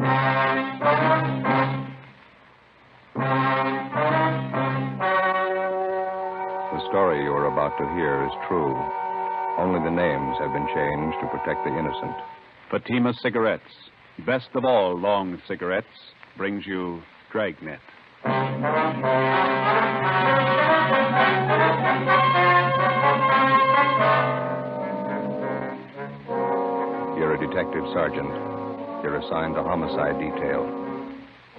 The story you are about to hear is true. Only the names have been changed to protect the innocent. Fatima Cigarettes, best of all long cigarettes, brings you Dragnet. You're a detective sergeant. You're assigned to homicide detail.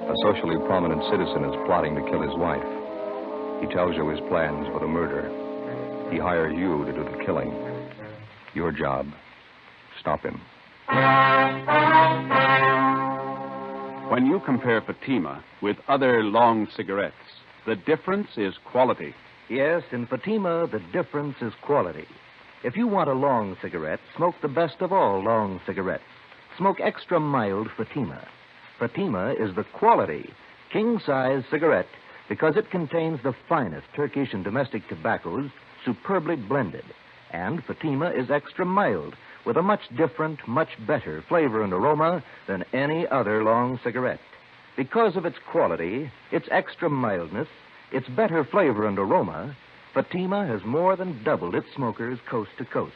A socially prominent citizen is plotting to kill his wife. He tells you his plans for the murder. He hires you to do the killing. Your job, stop him. When you compare Fatima with other long cigarettes, the difference is quality. Yes, in Fatima, the difference is quality. If you want a long cigarette, smoke the best of all long cigarettes. Smoke extra mild Fatima. Fatima is the quality, king-size cigarette because it contains the finest Turkish and domestic tobaccos superbly blended. And Fatima is extra mild with a much different, much better flavor and aroma than any other long cigarette. Because of its quality, its extra mildness, its better flavor and aroma, Fatima has more than doubled its smokers coast to coast.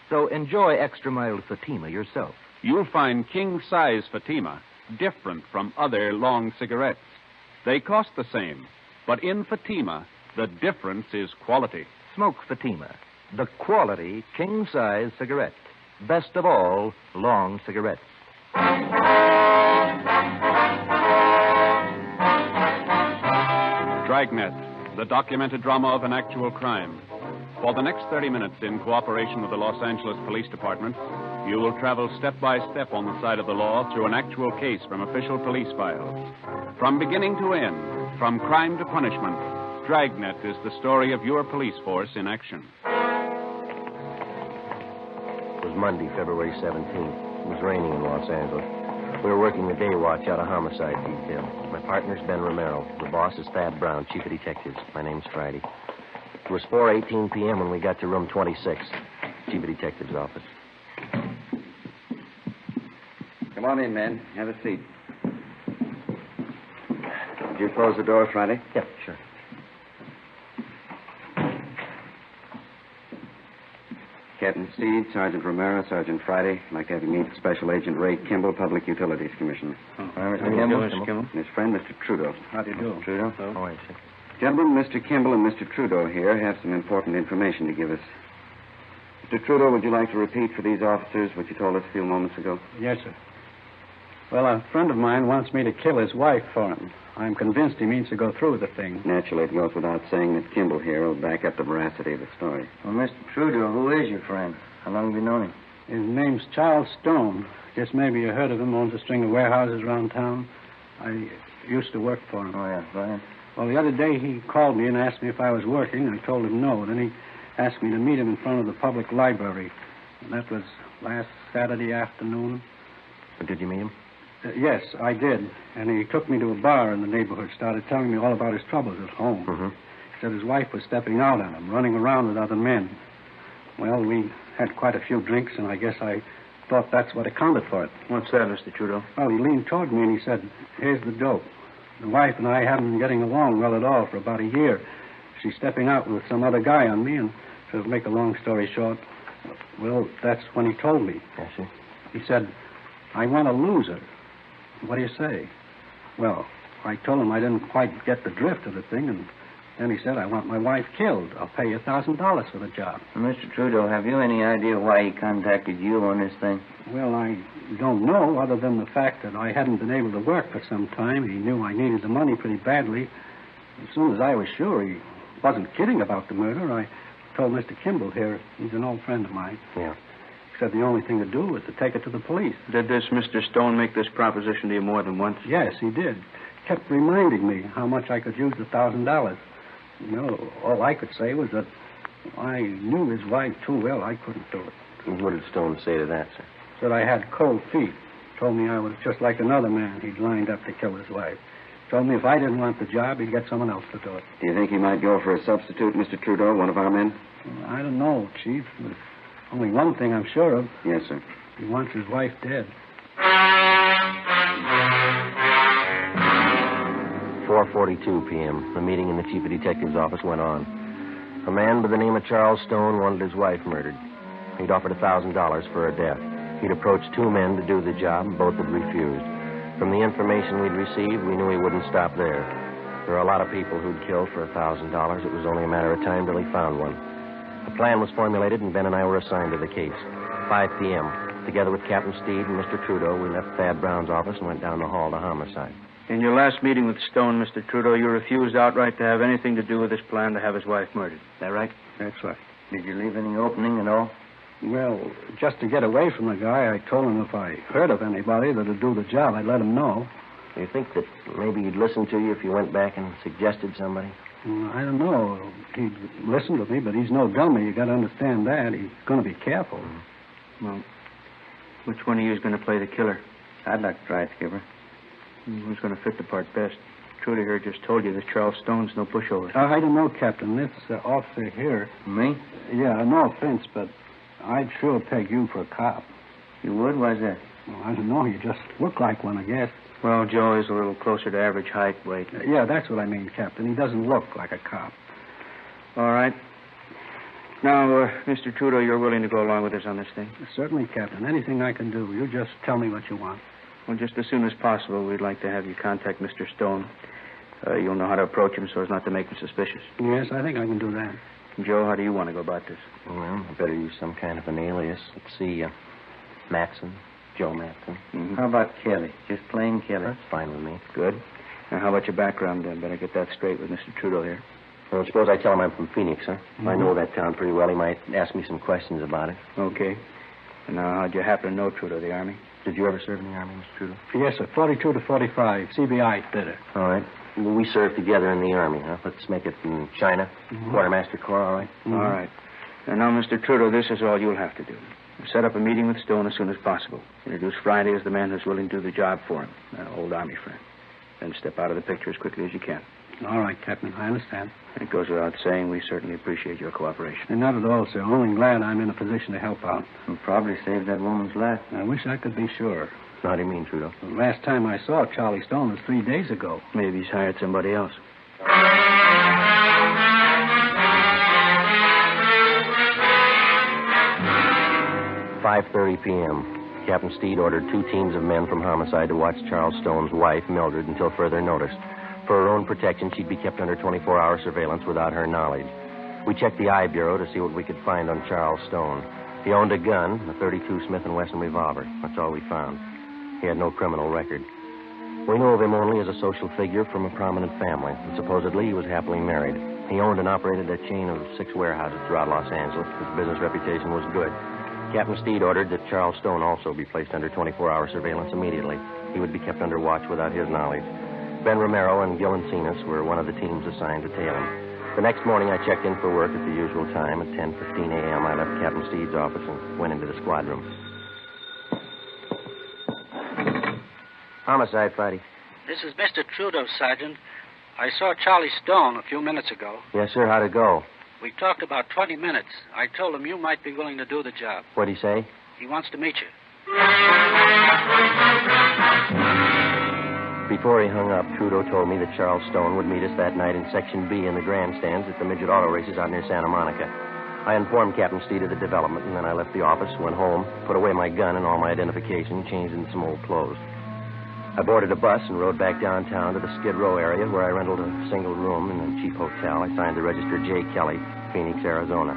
So enjoy extra mild Fatima yourself. You'll find king-size Fatima different from other long cigarettes. They cost the same, but in Fatima, the difference is quality. Smoke Fatima, the quality king-size cigarette. Best of all long cigarettes. Dragnet, the documented drama of an actual crime. For the next 30 minutes, in cooperation with the Los Angeles Police Department, you will travel step by step on the side of the law through an actual case from official police files. From beginning to end, from crime to punishment, Dragnet is the story of your police force in action. It was Monday, February 17th. It was raining in Los Angeles. We were working the day watch out of homicide detail. My partner's Ben Romero. The boss is Thad Brown, chief of detectives. My name's Friday. It was 4:18 p.m. when we got to room 26, chief of detectives' office. Come on in, men. Have a seat. Did you close the door, Friday? Yep, sure. Captain Steed, Sergeant Romero, Sergeant Friday. I'd like to have you meet Special Agent Ray Kimball, Public Utilities Commissioner. Mr. Kimball. And his friend, Mr. Trudeau. How do you do? Trudeau? Oh, I see. Gentlemen, Mr. Kimball and Mr. Trudeau here have some important information to give us. Mr. Trudeau, would you like to repeat for these officers what you told us a few moments ago? Yes, sir. Well, a friend of mine wants me to kill his wife for him. I'm convinced he means to go through with the thing. Naturally, it goes without saying that Kimball here will back up the veracity of the story. Well, Mr. Trudeau, who is your friend? How long have you known him? His name's Charles Stone. Guess maybe you heard of him. Owns a string of warehouses around town. I used to work for him. Oh, yeah, go ahead. Well, the other day he called me and asked me if I was working. I told him no. Then he asked me to meet him in front of the public library. And that was last Saturday afternoon. But did you meet him? Yes, I did. And he took me to a bar in the neighborhood, started telling me all about his troubles at home. Mm-hmm. He said his wife was stepping out on him, running around with other men. Well, we had quite a few drinks, and I guess I thought that's what accounted for it. What's that, Mr. Trudeau? Well, he leaned toward me and he said, here's the dope. The wife and I haven't been getting along well at all for about a year. She's stepping out with some other guy on me, and to make a long story short, well, that's when he told me. I see. He said, I want to lose her. What do you say? Well, I told him I didn't quite get the drift of the thing, and then he said, I want my wife killed. I'll pay you $1,000 for the job. Well, Mr. Trudeau, have you any idea why he contacted you on this thing? Well, I don't know, other than the fact that I hadn't been able to work for some time. He knew I needed the money pretty badly. As soon as I was sure he wasn't kidding about the murder, I told Mr. Kimball here, he's an old friend of mine. Yeah. He said the only thing to do was to take it to the police. Did this Mr. Stone make this proposition to you more than once? Yes, he did. Kept reminding me how much I could use the $1,000. Well, all I could say was that I knew his wife too well. I couldn't do it. And what did Stone say to that, sir? Said I had cold feet. Told me I was just like another man he'd lined up to kill his wife. Told me if I didn't want the job, he'd get someone else to do it. Do you think he might go for a substitute, Mr. Trudeau, one of our men? I don't know, Chief. There's only one thing I'm sure of. Yes, sir. He wants his wife dead. 4:42 p.m. The meeting in the chief of detective's office went on. A man by the name of Charles Stone wanted his wife murdered. He'd offered $1,000 for her death. He'd approached 2 men to do the job, and both had refused. From the information we'd received, we knew he wouldn't stop there. There are a lot of people who'd kill for $1,000. It was only a matter of time till he found one. A plan was formulated, and Ben and I were assigned to the case. 5 p.m. Together with Captain Steed and Mr. Trudeau, we left Thad Brown's office and went down the hall to homicide. In your last meeting with Stone, Mr. Trudeau, you refused outright to have anything to do with his plan to have his wife murdered. Is that right? That's right. Did you leave any opening at all? Well, just to get away from the guy, I told him if I heard of anybody that'd do the job, I'd let him know. Do you think that maybe he'd listen to you if you went back and suggested somebody? I don't know. He'd listen to me, but he's no dummy. You got to understand that. He's going to be careful. Well, which one of you is going to play the killer? I'd like to try it, Skipper. Who's going to fit the part best? Trudy here just told you that Charles Stone's no pushover. I don't know, Captain. This officer here... Me? Yeah, no offense, but I'd sure peg you for a cop. You would? Why's that? Well, I don't know. You just look like one, I guess. Well, Joe is a little closer to average height, weight. Yeah, that's what I mean, Captain. He doesn't look like a cop. All right. Now, Mr. Trudeau, you're willing to go along with us on this thing? Certainly, Captain. Anything I can do. You just tell me what you want. Well, just as soon as possible, we'd like to have you contact Mr. Stone. You'll know how to approach him so as not to make him suspicious. Yes, I think I can do that. Joe, how do you want to go about this? Well, I better use some kind of an alias. Let's see, Matson. Joe Matson. Mm-hmm. How about Kelly? Just plain Kelly. That's fine with me. Good. Now, how about your background, then? Better get that straight with Mr. Trudeau here. Well, suppose I tell him I'm from Phoenix, huh? If I know that town pretty well, he might ask me some questions about it. Okay. And now, how'd you happen to know Trudeau, the Army? Did you ever serve in the Army, Mr. Trudeau? Yes, sir. 42 to 45. CBI fitter. All right. Well, we served together in the Army, huh? Let's make it in China. Quartermaster Corps, all right? All right. And now, Mr. Trudeau, this is all you'll have to do. Set up a meeting with Stone as soon as possible. Introduce Friday as the man who's willing to do the job for him, an old Army friend. Then step out of the picture as quickly as you can. All right, Captain. I understand. It goes without saying, we certainly appreciate your cooperation. And not at all, sir. Only glad I'm in a position to help out. You'll probably save that woman's life. I wish I could be sure. How do you mean, Trudeau? The last time I saw Charlie Stone was 3 days ago. Maybe he's hired somebody else. 5:30 p.m. Captain Steed ordered 2 teams of men from homicide to watch Charles Stone's wife, Mildred, until further notice. For her own protection, she'd be kept under 24-hour surveillance without her knowledge. We checked the eye bureau to see what we could find on Charles Stone. He owned a gun, a .32 Smith & Wesson revolver. That's all we found. He had no criminal record. We knew of him only as a social figure from a prominent family, and supposedly he was happily married. He owned and operated a chain of 6 warehouses throughout Los Angeles. His business reputation was good. Captain Steed ordered that Charles Stone also be placed under 24-hour surveillance immediately. He would be kept under watch without his knowledge. Ben Romero and Gil Encinas were one of the teams assigned to tail him. The next morning, I checked in for work at the usual time. At 10:15 a.m., I left Captain Steed's office and went into the squad room. Homicide, Friday. This is Mr. Trudeau, Sergeant. I saw Charlie Stone a few minutes ago. Yes, sir. How'd it go? We talked about 20 minutes. I told him you might be willing to do the job. What'd he say? He wants to meet you. Before he hung up, Trudeau told me that Charles Stone would meet us that night in Section B in the grandstands at the midget auto races out near Santa Monica. I informed Captain Steed of the development, and then I left the office, went home, put away my gun and all my identification, changed into some old clothes. I boarded a bus and rode back downtown to the Skid Row area where I rented a single room in a cheap hotel. I signed the register J. Kelly, Phoenix, Arizona.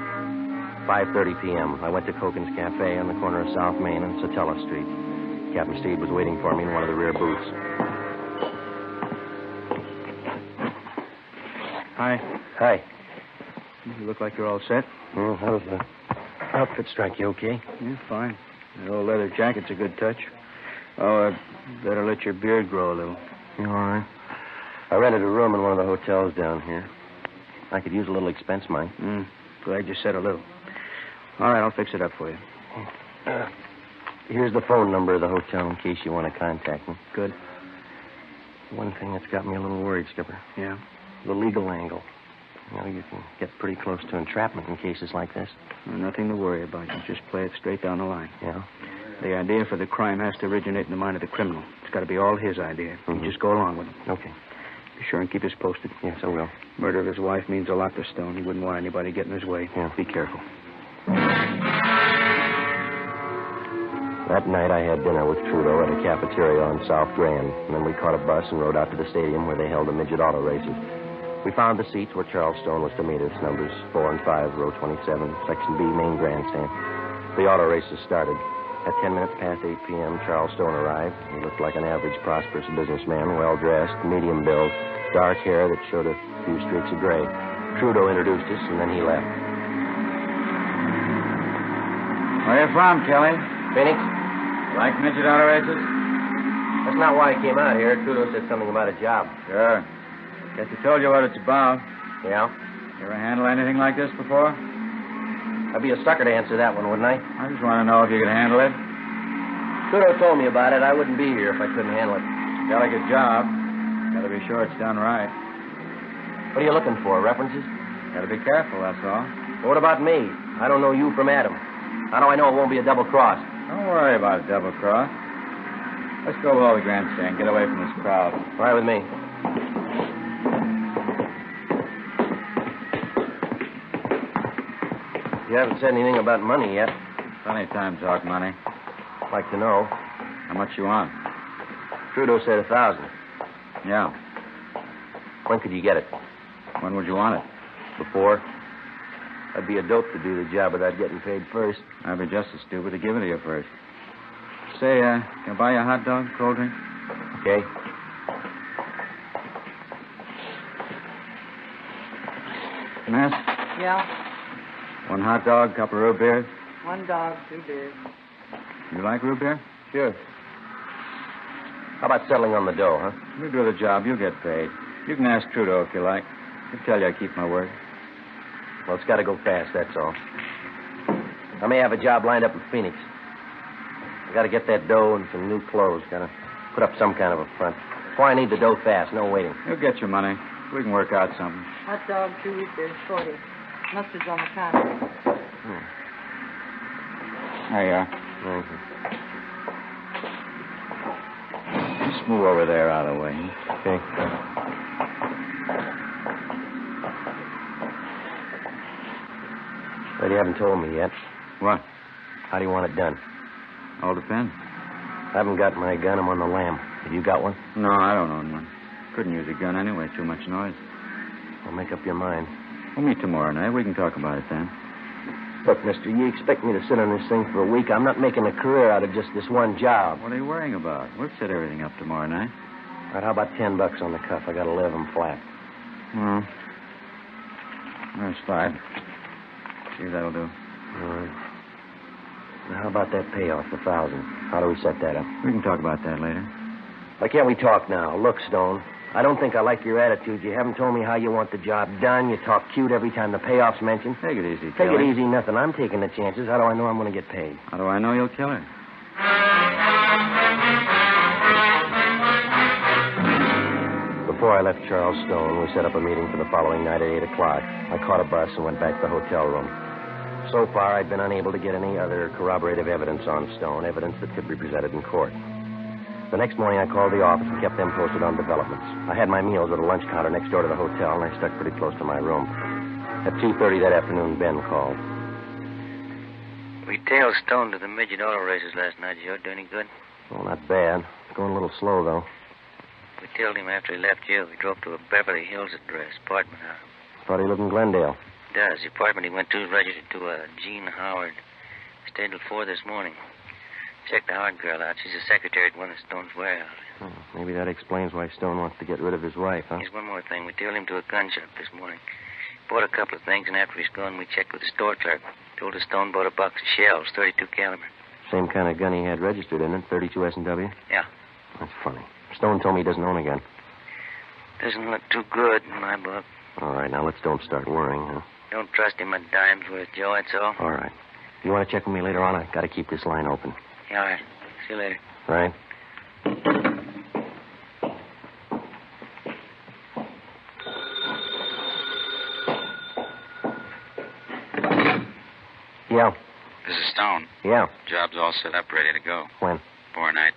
5:30 p.m. I went to Coken's Cafe on the corner of South Main and Satella Street. Captain Steed was waiting for me in one of the rear booths. Hi. Hi. You look like you're all set. How's the outfit strike you okay? Yeah, fine. That old leather jacket's a good touch. Oh, better let your beard grow a little. You all right? I rented a room in one of the hotels down here. I could use a little expense money. Glad you said a little. All right, I'll fix it up for you. Here's the phone number of the hotel in case you want to contact me. Good. One thing that's got me a little worried, Skipper. Yeah? The legal angle. You know, you can get pretty close to entrapment in cases like this. Well, nothing to worry about. You just play it straight down the line. Yeah? The idea for the crime has to originate in the mind of the criminal. It's got to be all his idea. You just go along with it. Okay. Be sure and keep us posted. Yes, I will. Murder of his wife means a lot to Stone. He wouldn't want anybody getting in his way. Yeah, be careful. That night I had dinner with Trudeau at a cafeteria on South Grand, and then we caught a bus and rode out to the stadium where they held the midget auto races. We found the seats where Charles Stone was to meet us, numbers 4 and 5, row 27, section B, main grandstand. The auto races started. At 10 minutes past 8 p.m., Charles Stone arrived. He looked like an average, prosperous businessman, well-dressed, medium build, dark hair that showed a few streaks of gray. Trudeau introduced us, and then he left. Where you from, Kelly? Phoenix? Like midget auto races? That's not why I came out here. Trudeau said something about a job. Sure. Guess he told you what it's about. Yeah? You ever handle anything like this before? I'd be a sucker to answer that one, wouldn't I? I just want to know if you could handle it. Trudeau told me about it. I wouldn't be here if I couldn't handle it. Delicate job. Gotta be sure it's done right. What are you looking for, references? Gotta be careful, that's all. What about me? I don't know you from Adam. How do I know it won't be a double cross? Don't worry about a double cross. Let's go below the grandstand. Get away from this crowd. All right with me. You haven't said anything about money yet. Plenty of time to talk money. I'd like to know. How much you want? Trudeau said 1,000. Yeah. When could you get it? When would you want it? Before? I'd be a dope to do the job without getting paid first. I'd be just as stupid to give it to you first. Say, can I buy you a hot dog, cold drink? Okay. Miss? Yeah. One hot dog, couple of root beers. 1 dog, 2 beers. You like root beer? Sure. How about settling on the dough, huh? You do the job, you get paid. You can ask Trudeau if you like. He'll tell you I keep my word. Well, it's got to go fast, that's all. I may have a job lined up in Phoenix. I got to get that dough and some new clothes. Got to put up some kind of a front. That's why I need the dough fast, no waiting. You'll get your money. We can work out something. Hot dog, 2 root beers, 40. Mustard's on the counter. There you are. Thank you. Just move over there out of the way. Okay. But you haven't told me yet. What? How do you want it done? All depends. I haven't got my gun. I'm on the lam. Have you got one? No, I don't own one. Couldn't use a gun anyway. Too much noise. Well, make up your mind. We'll meet tomorrow night. We can talk about it then. Look, mister, you expect me to sit on this thing for a week? I'm not making a career out of just this one job. What are you worrying about? We'll set everything up tomorrow night. All right, how about $10 on the cuff? I got 11 flat. There's 5. See if that'll do. All right. Now, how about that payoff, 1,000? How do we set that up? We can talk about that later. Why can't we talk now? Look, Stone, I don't think I like your attitude. You haven't told me how you want the job done. You talk cute every time the payoff's mentioned. Take it easy, Take Kelly. it easy, nothing. I'm taking the chances. How do I know I'm going to get paid? How do I know you'll kill her? Before I left Charles Stone, we set up a meeting for the following night at 8 o'clock. I caught a bus and went back to the hotel room. So far, I'd been unable to get any other corroborative evidence on Stone, evidence that could be presented in court. The next morning, I called the office and kept them posted on developments. I had my meals at a lunch counter next door to the hotel, and I stuck pretty close to my room. At 2:30 that afternoon, Ben called. We tailed Stone to the midget auto races last night. Did you do any good? Well, not bad. It's going a little slow, though. We tailed him after he left you. We drove to a Beverly Hills address, apartment house. Thought he lived in Glendale. Does. The apartment he went to is registered to Jean Howard. Stayed till 4 this morning. Checked the Howard girl out. She's a secretary at one of Stone's warehouses. Oh, maybe that explains why Stone wants to get rid of his wife, huh? Here's one more thing. We tailed him to a gun shop this morning. Bought a couple of things, and after he's gone, we checked with the store clerk. Told us Stone bought a box of shells, 32 caliber. Same kind of gun he had registered in it, 32 S&W? Yeah. That's funny. Stone told me he doesn't own a gun. Doesn't look too good in my book. All right, now let's don't start worrying, huh? Don't trust him a dime's worth, Joe, that's all. All right. You want to check with me later on? I got to keep this line open. Yeah, all right. See you later. All right. Yeah. This is Stone. Yeah. Job's all set up, ready to go. When? Tomorrow night.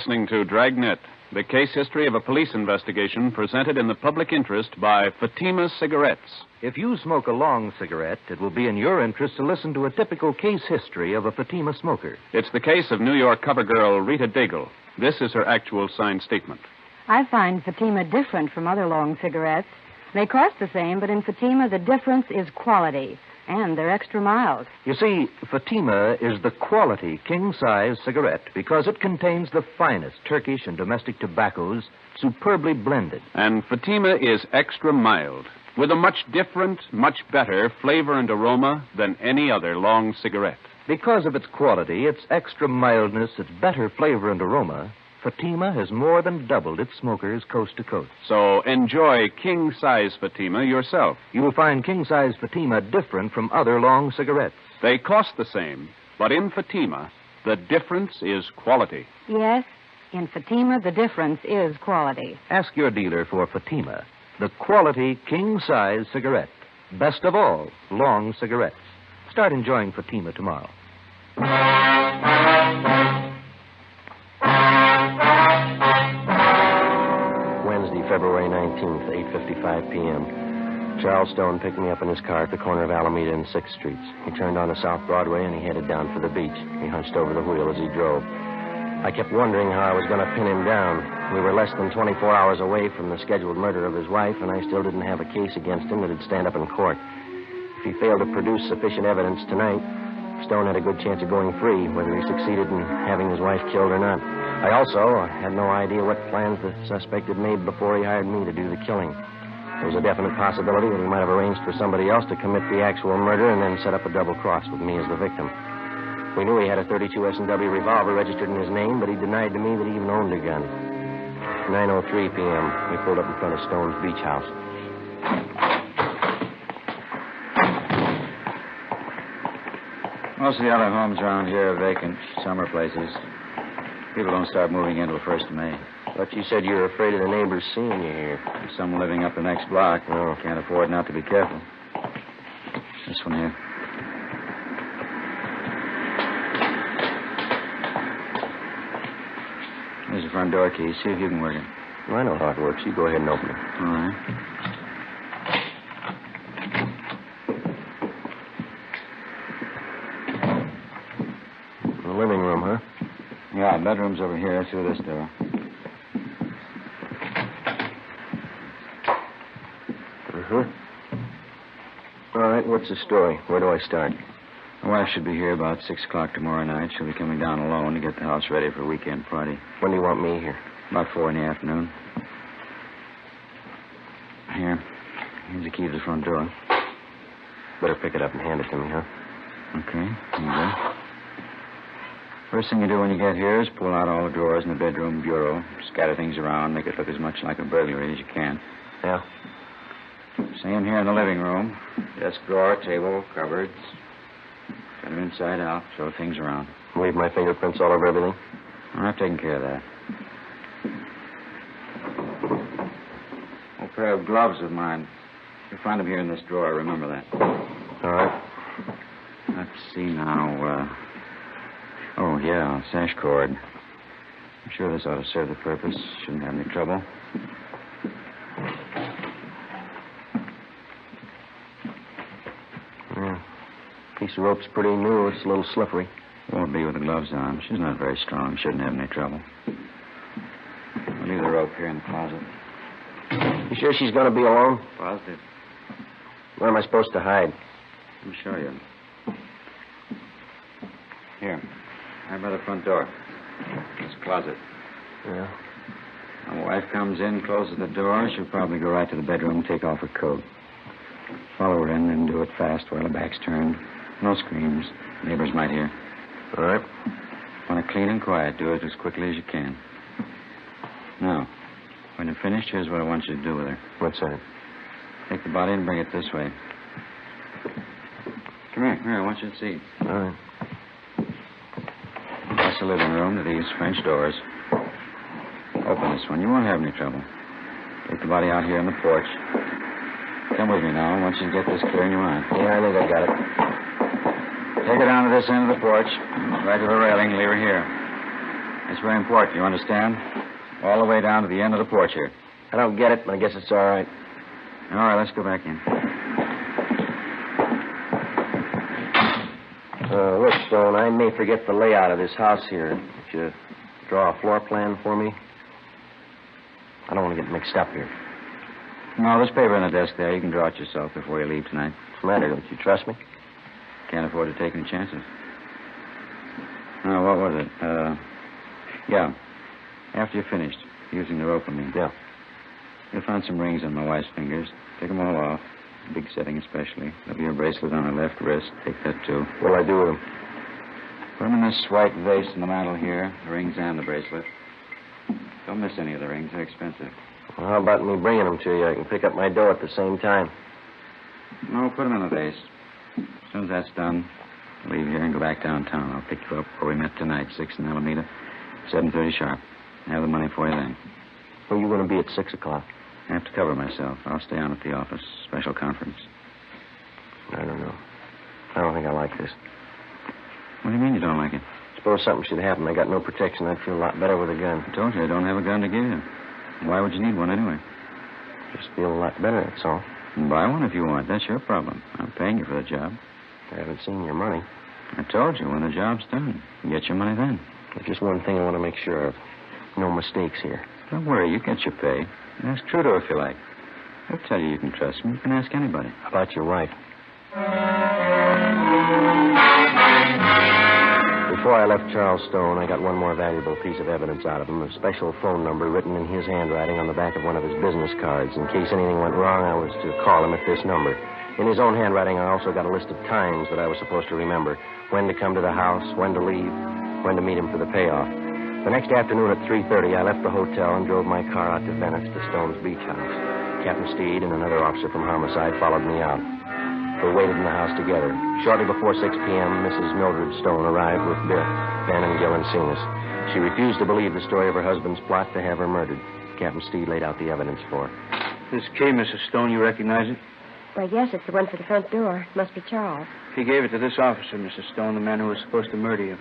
listening to Dragnet, the case history of a police investigation presented in the public interest by Fatima Cigarettes. If you smoke a long cigarette, it will be in your interest to listen to a typical case history of a Fatima smoker. It's the case of New York cover girl Rita Daigle. This is her actual signed statement. I find Fatima different from other long cigarettes. They cost the same, but in Fatima, the difference is quality. And they're extra mild. You see, Fatima is the quality king-size cigarette because it contains the finest Turkish and domestic tobaccos superbly blended. And Fatima is extra mild, with a much different, much better flavor and aroma than any other long cigarette. Because of its quality, its extra mildness, its better flavor and aroma, Fatima has more than doubled its smokers coast to coast. So enjoy king-size Fatima yourself. You will find king-size Fatima different from other long cigarettes. They cost the same, but in Fatima, the difference is quality. Yes, in Fatima, the difference is quality. Ask your dealer for Fatima, the quality king-size cigarette. Best of all, long cigarettes. Start enjoying Fatima tomorrow. Wednesday, February 19th, 8:55 p.m. Charles Stone picked me up in his car at the corner of Alameda and 6th Streets. He turned onto South Broadway and he headed down for the beach. He hunched over the wheel as he drove. I kept wondering how I was going to pin him down. We were less than 24 hours away from the scheduled murder of his wife, and I still didn't have a case against him that'd stand up in court. If he failed to produce sufficient evidence tonight, Stone had a good chance of going free, whether he succeeded in having his wife killed or not. I also had no idea what plans the suspect had made before he hired me to do the killing. There was a definite possibility that he might have arranged for somebody else to commit the actual murder and then set up a double cross with me as the victim. We knew he had a .32 S&W revolver registered in his name, but he denied to me that he even owned a gun. 9:03 p.m., we pulled up in front of Stone's beach house. Most of the other homes around here are vacant, summer places. People don't start moving in till 1st of May. But you said you were afraid of the neighbors seeing you here. There's some living up the next block. Oh. Can't afford not to be careful. This one here. There's the front door key. See if you can work it. Well, I know how it works. You go ahead and open it. All right. The living room, huh? Yeah, bedroom's over here through this door. All right, what's the story? Where do I start? My wife should be here about 6 o'clock tomorrow night. She'll be coming down alone to get the house ready for a weekend party. When do you want me here? About 4 in the afternoon. Here. Here's the key to the front door. Better pick it up and hand it to me, huh? Okay. Here you go. First thing you do when you get here is pull out all the drawers in the bedroom bureau, scatter things around, make it look as much like a burglary as you can. Yeah? Same here in the living room. Desk drawer, table, cupboards. Turn them inside out, throw things around. Leave my fingerprints all over everything? I've taken care of that. Old pair of gloves of mine. You'll find them here in this drawer. Remember that. All right. Let's see now. Oh, yeah, sash cord. I'm sure this ought to serve the purpose. Shouldn't have any trouble. Yeah. Piece of rope's pretty new. It's a little slippery. Won't be with the gloves on. She's not very strong. Shouldn't have any trouble. I'll leave the rope here in the closet. You sure she's going to be alone? Positive. Where am I supposed to hide? Let me show you. Here. Right by the front door. This closet. Yeah. My wife comes in, closes the door. She'll probably go right to the bedroom and take off her coat. Follow her in and do it fast while the back's turned. No screams. Neighbors might hear. All right. Want it clean and quiet. Do it as quickly as you can. Now, when you're finished, here's what I want you to do with her. What's that? Take the body and bring it this way. Come here. Here, I want you to see. All right. Across the living room to these French doors. Open this one. You won't have any trouble. Take the body out here on the porch. Come with me now. I want you to get this clear in your mind. Yeah, I think I got it. Take her down to this end of the porch. Right to the railing. Leave her here. It's very important, you understand? All the way down to the end of the porch here. I don't get it, but I guess it's all right. All right, let's go back in. Look, Stone, I may forget the layout of this house here. Would you draw a floor plan for me? I don't want to get mixed up here. No, there's paper on the desk there. You can draw it yourself before you leave tonight. What's the matter? Don't you trust me? Can't afford to take any chances. What was it? Yeah. After you're finished using the rope, I mean. Yeah. You'll find some rings on my wife's fingers. Take them all off. Big setting especially. There'll be a bracelet on her left wrist. Take that, too. What'll I do with them? Put them in this white vase in the mantel here. The rings and the bracelet. Don't miss any of the rings. They're expensive. Well, how about me bringing them to you? I can pick up my dough at the same time. No, put them in the vase. As soon as that's done, I'll leave here and go back downtown. I'll pick you up where we met tonight, 6 in Alameda, 7:30 sharp. I have the money for you then. Where are you going to be at 6 o'clock? I have to cover myself. I'll stay on at the office. Special conference. I don't know. I don't think I like this. What do you mean you don't like it? Suppose something should happen. I got no protection. I'd feel a lot better with a gun. I told you I don't have a gun to give you. Why would you need one anyway? Just feel a lot better, that's all. Buy one if you want. That's your problem. I'm paying you for the job. I haven't seen your money. I told you, when the job's done, you get your money then. There's just one thing I want to make sure of. No mistakes here. Don't worry, you get your pay. Ask Trudeau if you like. He'll tell you can trust me. You can ask anybody. How about your wife? Before I left Charles Stone, I got one more valuable piece of evidence out of him, a special phone number written in his handwriting on the back of one of his business cards. In case anything went wrong, I was to call him at this number. In his own handwriting, I also got a list of times that I was supposed to remember. When to come to the house, when to leave, when to meet him for the payoff. The next afternoon at 3:30, I left the hotel and drove my car out to Venice to Stone's beach house. Captain Steed and another officer from Homicide followed me out. We waited in the house together. Shortly before 6 p.m., Mrs. Mildred Stone arrived with Biff, Ben, and Gil and seen us. She refused to believe the story of her husband's plot to have her murdered. Captain Steed laid out the evidence for her. This key, Mrs. Stone, you recognize it? Why, yes, it's the one for the front door. It must be Charles. He gave it to this officer, Mrs. Stone, the man who was supposed to murder you.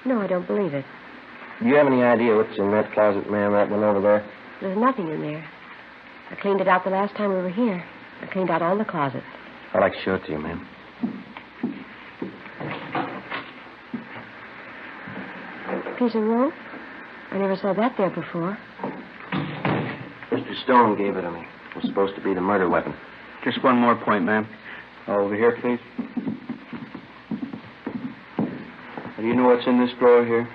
No, I don't believe it. Do you have any idea what's in that closet, ma'am, that one over there? There's nothing in there. I cleaned it out the last time we were here. I cleaned out all the closets. I'd like to show it to you, ma'am. Piece of rope? I never saw that there before. Mr. Stone gave it to me. It was supposed to be the murder weapon. Just one more point, ma'am. Over here, please. Do you know what's in this drawer here?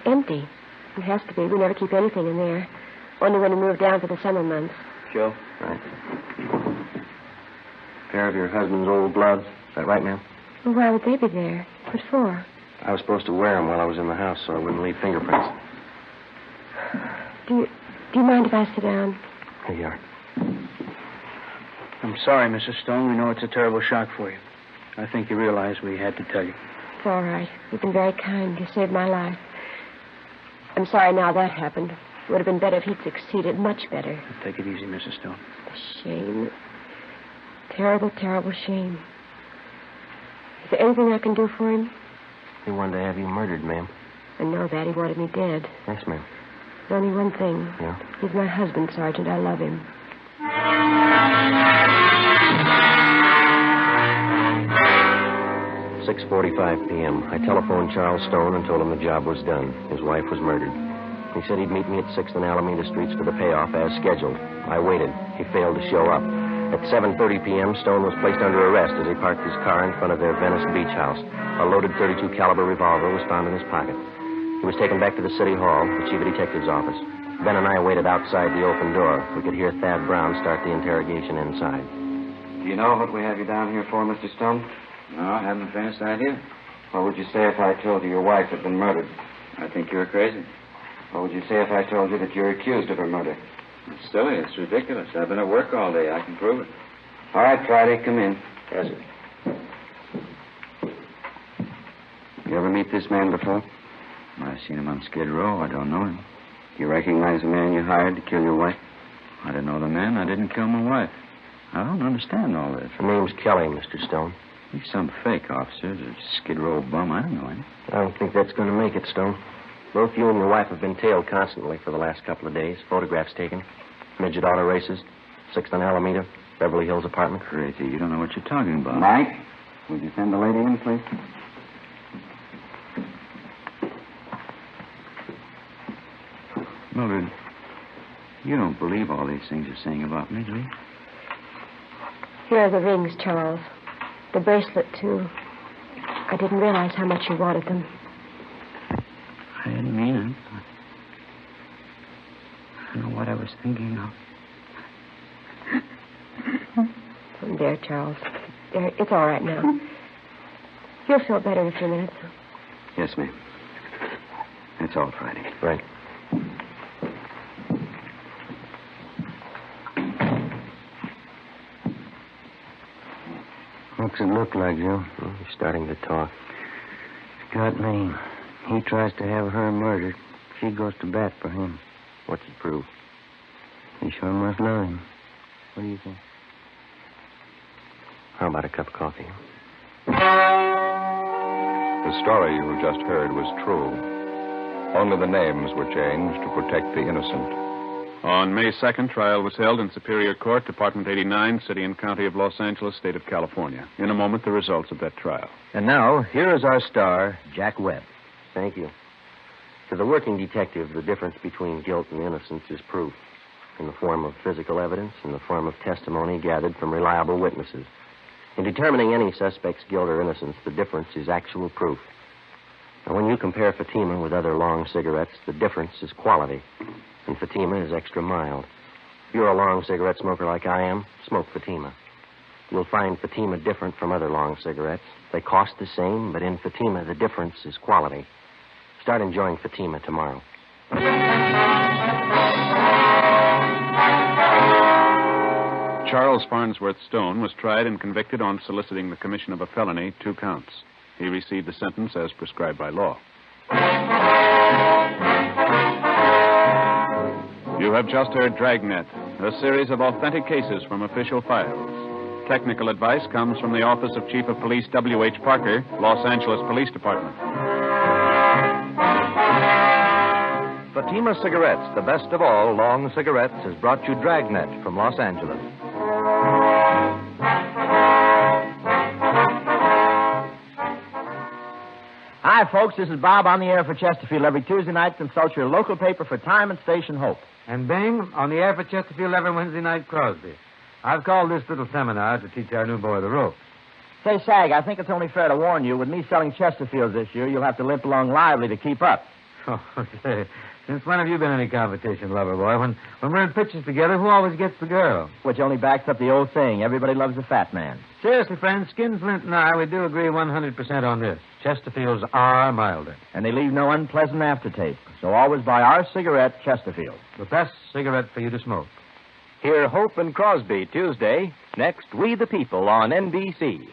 Empty. It has to be. We never keep anything in there. Only when we move down for the summer months. Joe? Right. A pair of your husband's old gloves. Is that right, ma'am? Well, why would they be there? What for? I was supposed to wear them while I was in the house so I wouldn't leave fingerprints. Do you mind if I sit down? Here you are. I'm sorry, Mrs. Stone. We know it's a terrible shock for you. I think you realize we had to tell you. It's all right. You've been very kind. You saved my life. I'm sorry now that happened. It would have been better if he'd succeeded. Much better. Take it easy, Mrs. Stone. The shame. Terrible, terrible shame. Is there anything I can do for him? He wanted to have you murdered, ma'am. I know that. He wanted me dead. Yes, ma'am. There's only one thing. Yeah? He's my husband, Sergeant. I love him. 6:45 p.m. I telephoned Charles Stone and told him the job was done. His wife was murdered. He said he'd meet me at 6th and Alameda Streets for the payoff as scheduled. I waited. He failed to show up. At 7:30 p.m., Stone was placed under arrest as he parked his car in front of their Venice beach house. A loaded .32 caliber revolver was found in his pocket. He was taken back to the city hall, the chief of detective's office. Ben and I waited outside the open door. We could hear Thad Brown start the interrogation inside. Do you know what we have you down here for, Mr. Stone? No, I haven't the faintest idea. What would you say if I told you your wife had been murdered? I think you're crazy. What would you say if I told you that you're accused of her murder? It's silly. It's ridiculous. I've been at work all day. I can prove it. All right, Friday, come in. Yes, sir. You ever meet this man before? I've seen him on Skid Row. I don't know him. Do you recognize the man you hired to kill your wife? I didn't know the man. I didn't kill my wife. I don't understand all this. The name's Kelly, Mr. Stone. He's some fake officer, a Skid Row bum. I don't know him. I don't think that's going to make it, Stone. Both you and your wife have been tailed constantly for the last couple of days. Photographs taken. Midget auto races. 6th and Alameda. Beverly Hills apartment. Crazy. You don't know what you're talking about. Mike, would you send the lady in, please? Mildred, you don't believe all these things you're saying about me, do you? Here are the rings, Charles. The bracelet, too. I didn't realize how much you wanted them. I didn't mean it. I don't know what I was thinking of. There, Charles. There, it's all right now. You'll feel better in a few minutes. Yes, ma'am. That's all, Friday. Right. What's it look like, Joe? Well, he's starting to talk. Scott Maine. He tries to have her murdered. She goes to bat for him. What's it prove? He sure must love him. What do you think? How about a cup of coffee? The story you just heard was true. Only the names were changed to protect the innocent. On May 2nd, trial was held in Superior Court, Department 89, City and County of Los Angeles, State of California. In a moment, the results of that trial. And now, here is our star, Jack Webb. Thank you. To the working detective, the difference between guilt and innocence is proof, in the form of physical evidence, in the form of testimony gathered from reliable witnesses. In determining any suspect's guilt or innocence, the difference is actual proof. Now, when you compare Fatima with other long cigarettes, the difference is quality, and Fatima is extra mild. If you're a long cigarette smoker like I am, smoke Fatima. You'll find Fatima different from other long cigarettes. They cost the same, but in Fatima, the difference is quality. Start enjoying Fatima tomorrow. Charles Farnsworth Stone was tried and convicted on soliciting the commission of a felony, 2 counts. He received the sentence as prescribed by law. You have just heard Dragnet, a series of authentic cases from official files. Technical advice comes from the Office of Chief of Police W.H. Parker, Los Angeles Police Department. Fatima Cigarettes, the best of all long cigarettes, has brought you Dragnet from Los Angeles. Hi, folks. This is Bob on the air for Chesterfield every Tuesday night. Consult your local paper for time and station Hope. And Bing, on the air for Chesterfield every Wednesday night, Crosby. I've called this little seminar to teach our new boy the ropes. Say, Sag, I think it's only fair to warn you, with me selling Chesterfields this year, you'll have to limp along lively to keep up. Oh, say, since when have you been any competition lover, boy? When we're in pictures together, who always gets the girl? Which only backs up the old saying, everybody loves a fat man. Seriously, friends, Skinflint and I, we do agree 100% on this. Chesterfields are milder. And they leave no unpleasant aftertaste. So always buy our cigarette, Chesterfield. The best cigarette for you to smoke. Hear Hope and Crosby Tuesday. Next, We the People on NBC.